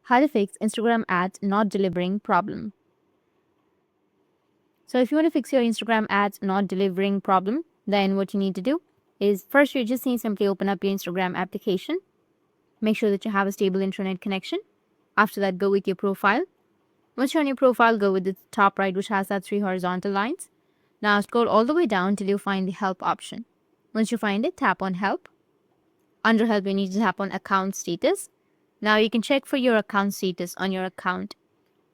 how to fix Instagram ads not delivering problem. So if you want to fix your Instagram ads not delivering problem, then what you need to do is first you just need to simply open up your Instagram application. Make sure that you have a stable internet connection. After that, go with your profile. Once you're on your profile, go with the top right, which has that 3 horizontal lines. Now scroll all the way down till you find the help option. Once you find it, tap on help. Under help, you need to tap on account status. Now you can check for your account status on your account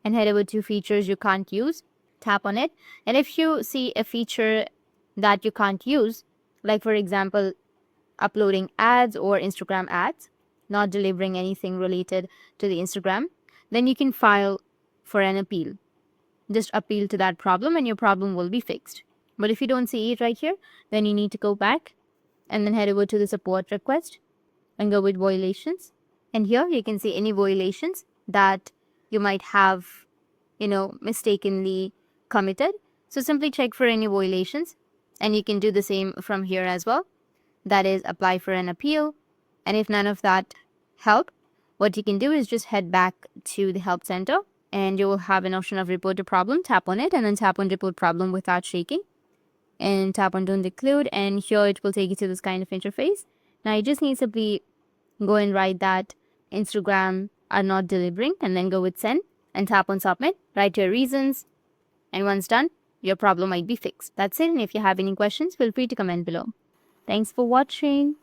and head over to features you can't use. Tap on it. And if you see a feature that you can't use, like for example, uploading ads or Instagram ads, not delivering anything related to the Instagram, then you can file for an appeal. Just appeal to that problem and your problem will be fixed. But if you don't see it right here, then you need to go back and then head over to the support request and go with violations. And here you can see any violations that you might have, mistakenly committed. So simply check for any violations and you can do the same from here as well. That is, apply for an appeal. And if none of that help, what you can do is just head back to the help center and you will have an option of report a problem. Tap on it and then tap on report problem without shaking and tap on don't include, and here it will take you to this kind of interface. Now you just need to simply go and write that Instagram are not delivering and then go with send and tap on submit. Write your reasons, and once done, your problem might be fixed. That's it. And if you have any questions, feel free to comment below. Thanks for watching.